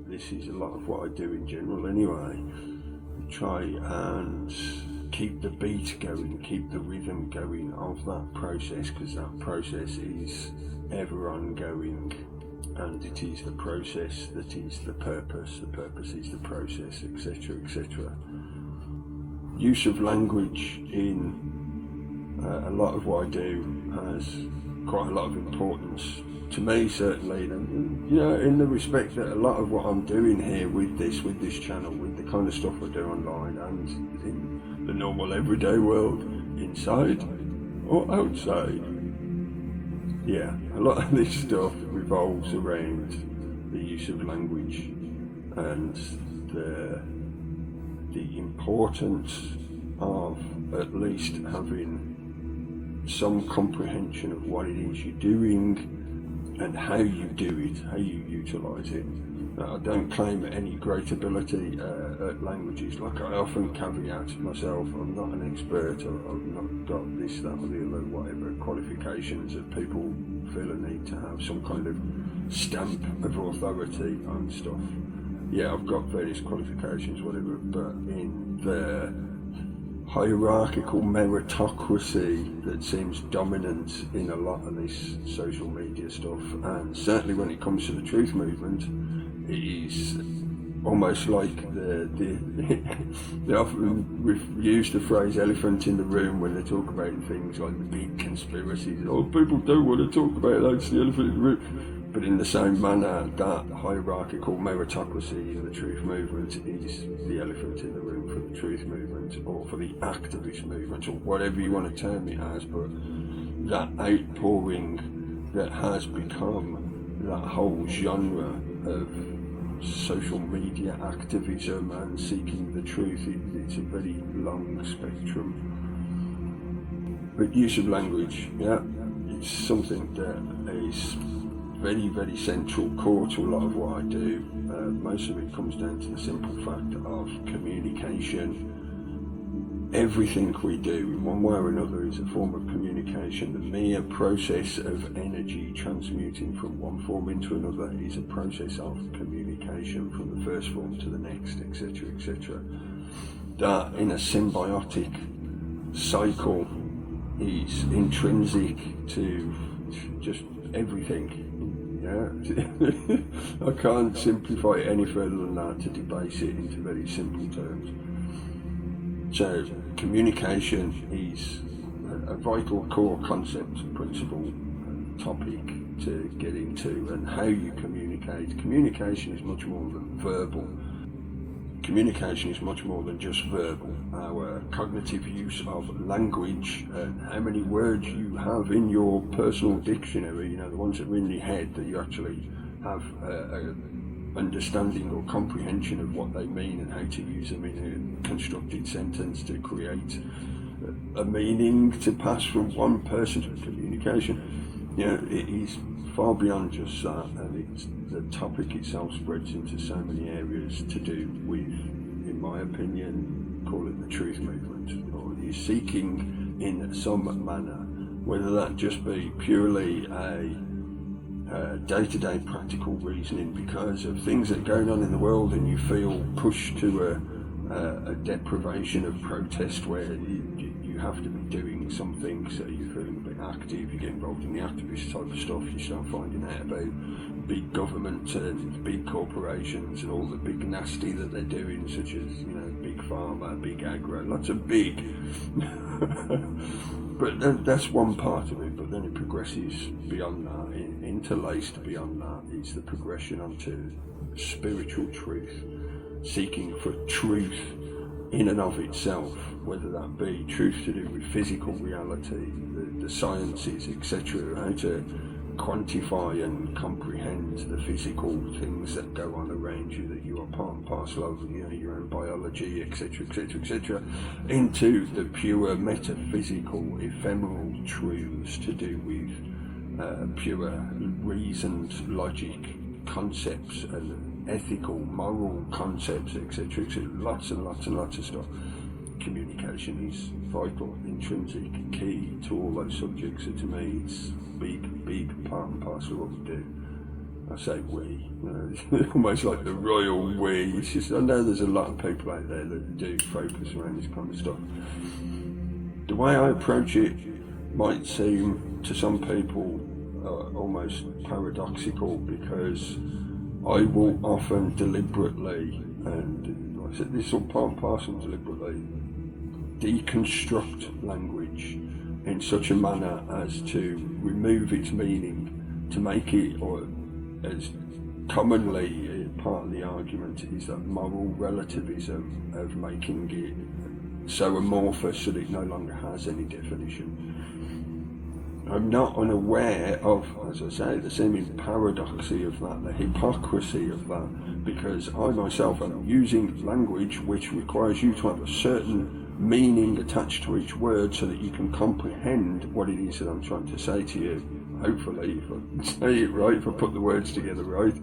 this is a lot of what I do in general anyway. Try and keep the beat going, keep the rhythm going of that process, because that process is ever ongoing, and it is the process that is the purpose is the process, etc., etc. Use of language in a lot of what I do has quite a lot of importance to me, certainly, and in the respect that a lot of what I'm doing here with this channel, with the kind of stuff I do online and in the normal everyday world, inside or outside, a lot of this stuff revolves around the use of language and the importance of at least having some comprehension of what it is you're doing and how you do it, how you utilise it. Now, I don't claim any great ability at languages. Like I often caveat myself, I'm not an expert, or I've not got this, that or the other, whatever qualifications that people feel a need to have some kind of stamp of authority on stuff. Yeah, I've got various qualifications, whatever, but in the hierarchical meritocracy that seems dominant in a lot of this social media stuff, and certainly when it comes to the truth movement, it is almost like they often use the phrase elephant in the room when they talk about things like the big conspiracies. Oh, people don't want to talk about it, that's the elephant in the room. But in the same manner, that hierarchical meritocracy in the truth movement is the elephant in the room for the truth movement, or for the activist movement, or whatever you want to term it as. But that outpouring that has become that whole genre of social media activism and seeking the truth, it's a very long spectrum. But use of language, it's something that is very, very central, core to a lot of what I do. Most of it comes down to the simple fact of communication. Everything we do, in one way or another, is a form of communication. The mere process of energy transmuting from one form into another is a process of communication, from the first form to the next, etc., etc. That, in a symbiotic cycle, is intrinsic to just everything. I can't simplify it any further than that to debase it into very simple terms. So communication is a vital core concept, principle, topic to get into, and how you communicate. Communication is much more than verbal. Communication is much more than just verbal. Our cognitive use of language and how many words you have in your personal dictionary, the ones that are in your head that you actually have a understanding or comprehension of what they mean and how to use them in a constructed sentence to create a meaning to pass from one person to communication. It is far beyond just that, and the topic itself spreads into so many areas to do with, in my opinion, call it the truth movement, or the seeking in some manner, whether that just be purely a day-to-day practical reasoning because of things that are going on in the world and you feel pushed to a deprivation of protest where you have to be doing something, so you're feeling a bit active, you get involved in the activist type of stuff, you start finding out about big government and big corporations and all the big nasty that they're doing, such as big pharma, big agro, lots of big. But that's one part of it, but then it progresses beyond that. Interlaced beyond that is the progression onto spiritual truth, seeking for truth in and of itself, whether that be truth to do with physical reality, the sciences, etc., how to quantify and comprehend the physical things that go on around you, that you are part and parcel of, your own biology, etc., etc., etc., into the pure metaphysical, ephemeral truths to do with pure reasoned logic concepts and ethical, moral concepts, etc., etc. Lots and lots and lots of stuff. Communication is vital, intrinsic, key to all those subjects, so to me it's big part and parcel of what we do. I say we, almost like the royal we. It's just, I know there's a lot of people out there that do focus around this kind of stuff. The way I approach it might seem to some people almost paradoxical, because I will often deliberately, and like I said, this is all part and parcel deliberately, deconstruct language in such a manner as to remove its meaning, to make it, or as commonly part of the argument is that moral relativism of making it so amorphous that it no longer has any definition. I'm not unaware of, as I say, the seeming paradoxy of that, the hypocrisy of that, because I myself am using language which requires you to have a certain meaning attached to each word so that you can comprehend what it is that I'm trying to say to you, hopefully, if I say it right, if I put the words together right.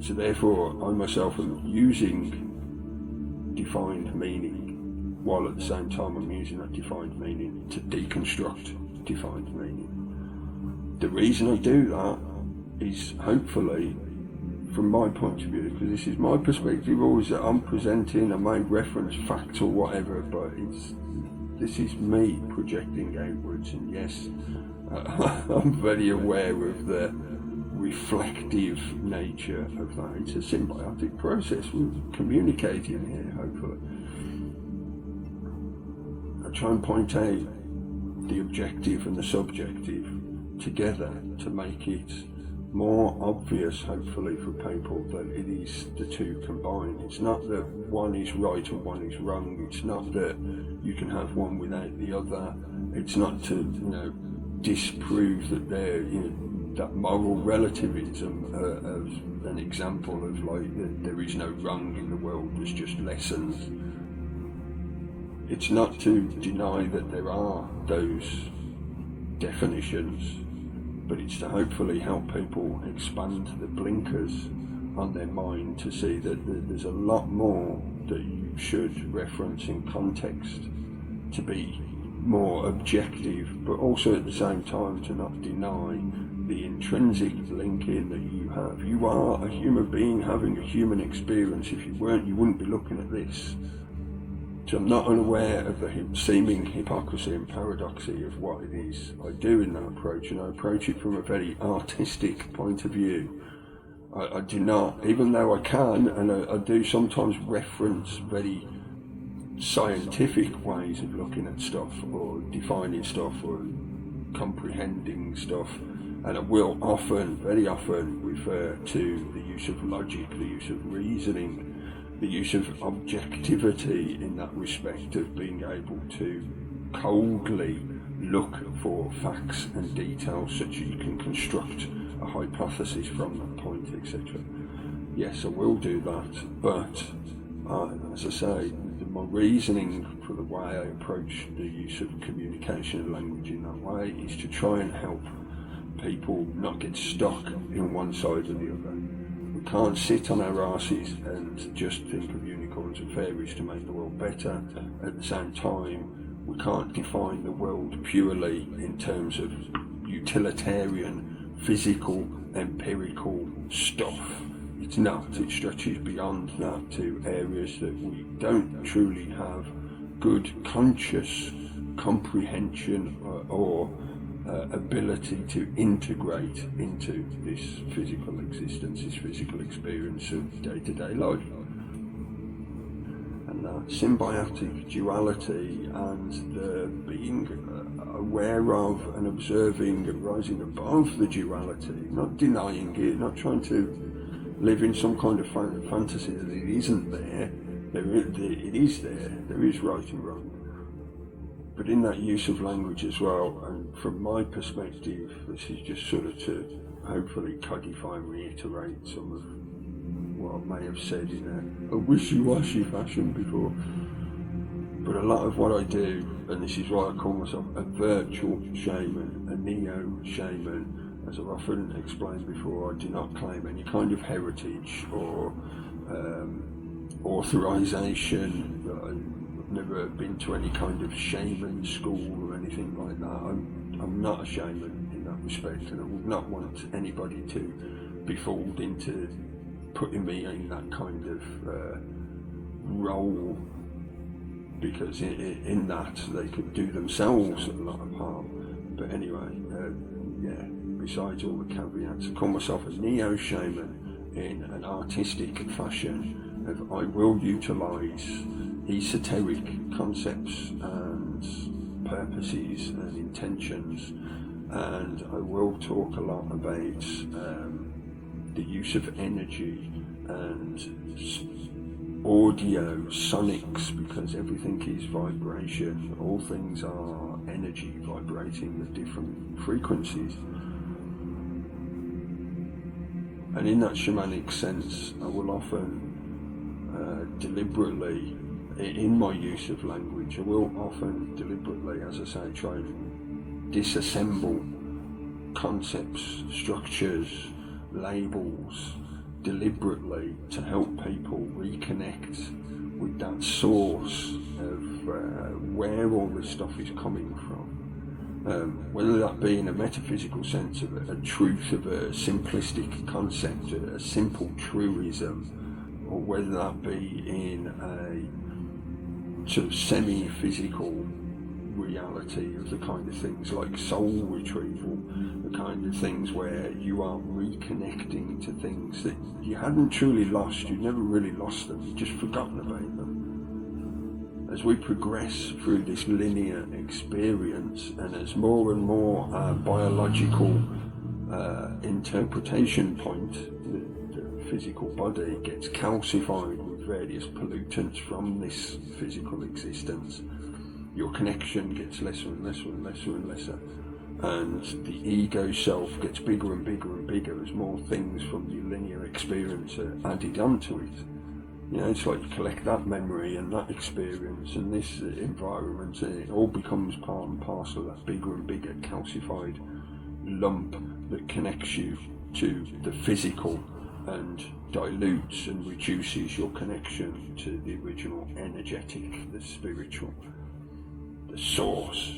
So therefore, I myself am using defined meaning, while at the same time I'm using that defined meaning to deconstruct defined meaning. The reason I do that is hopefully, from my point of view, because this is my perspective, always that I'm presenting, I may reference facts or whatever, but this is me projecting outwards, and yes, I'm very aware of the reflective nature of that. It's a symbiotic process. We're communicating here, hopefully. I try and point out the objective and the subjective together to make it more obvious, hopefully, for people that it is the two combined. It's not that one is right and one is wrong. It's not that you can have one without the other. It's not to, disprove that that moral relativism as an example of that there is no wrong in the world. There's just lessons. It's not to deny that there are those definitions, but it's to hopefully help people expand the blinkers on their mind to see that there's a lot more that you should reference in context to be more objective, but also at the same time to not deny the intrinsic linking that you have. You are a human being having a human experience. If you weren't, you wouldn't be looking at this. So I'm not unaware of the seeming hypocrisy and paradoxy of what it is I do in that approach, and I approach it from a very artistic point of view. I do not, even though I can, and I do sometimes reference very scientific ways of looking at stuff, or defining stuff, or comprehending stuff, and I will often, very often, refer to the use of logic, the use of reasoning, the use of objectivity in that respect, of being able to coldly look for facts and details such that you can construct a hypothesis from that point, etc. Yes, I will do that, but as I say, my reasoning for the way I approach the use of communication and language in that way is to try and help people not get stuck in one side or the other. We can't sit on our asses and just think of unicorns and fairies to make the world better. At the same time, we can't define the world purely in terms of utilitarian, physical, empirical stuff. It's not. It stretches beyond that to areas that we don't truly have good conscious comprehension or ability to integrate into this physical existence, this physical experience of day-to-day life. And that symbiotic duality and the being aware of and observing and rising above the duality, not denying it, not trying to live in some kind of fantasy that it isn't there. It is there. There is right and wrong. But in that use of language as well, and from my perspective, this is just sort of to hopefully codify and reiterate some of what I may have said in a wishy-washy fashion before. But a lot of what I do, and this is why I call myself a virtual shaman, a neo-shaman, as I've often explained before, I do not claim any kind of heritage or authorization. I've never been to any kind of shaman school or anything like that. I'm not a shaman in that respect, and I would not want anybody to be fooled into putting me in that kind of role, because in that they could do themselves a lot of harm. But anyway, besides all the caveats, I call myself a neo-shaman in an artistic fashion of I will utilise esoteric concepts and purposes and intentions, and I will talk a lot about the use of energy and audio, sonics, because everything is vibration. All things are energy vibrating at different frequencies. And in that shamanic sense, I will often deliberately, in my use of language, I will often deliberately, as I say, try and disassemble concepts, structures, labels, deliberately, to help people reconnect with that source of where all this stuff is coming from. Whether that be in a metaphysical sense of a truth of a simplistic concept, a simple truism, or whether that be in a sort of semi-physical reality of the kind of things like soul retrieval, the kind of things where you are reconnecting to things that you hadn't truly lost, you'd never really lost them, you'd just forgotten about them. As we progress through this linear experience, and as more and more biological interpretation point, the physical body gets calcified with various pollutants from this physical existence, your connection gets lesser and lesser and lesser and lesser, and the ego self gets bigger and bigger and bigger as more things from your linear experience are added onto it. You know, it's like you collect that memory and that experience and this environment, and it all becomes part and parcel of that bigger and bigger calcified lump that connects you to the physical and dilutes and reduces your connection to the original energetic, the spiritual, the source.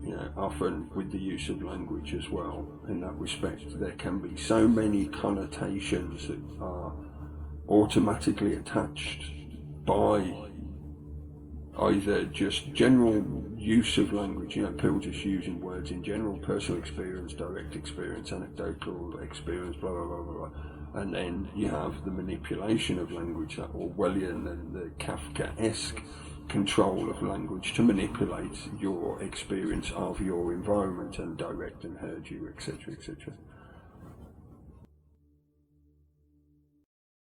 You know, often with the use of language as well, in that respect, there can be so many connotations that are automatically attached by either just general use of language, you know, people just using words in general, personal experience, direct experience, anecdotal experience, blah blah blah blah blah, and then you have the manipulation of language, that Orwellian and the Kafkaesque control of language to manipulate your experience of your environment and direct and herd you, etc., etc.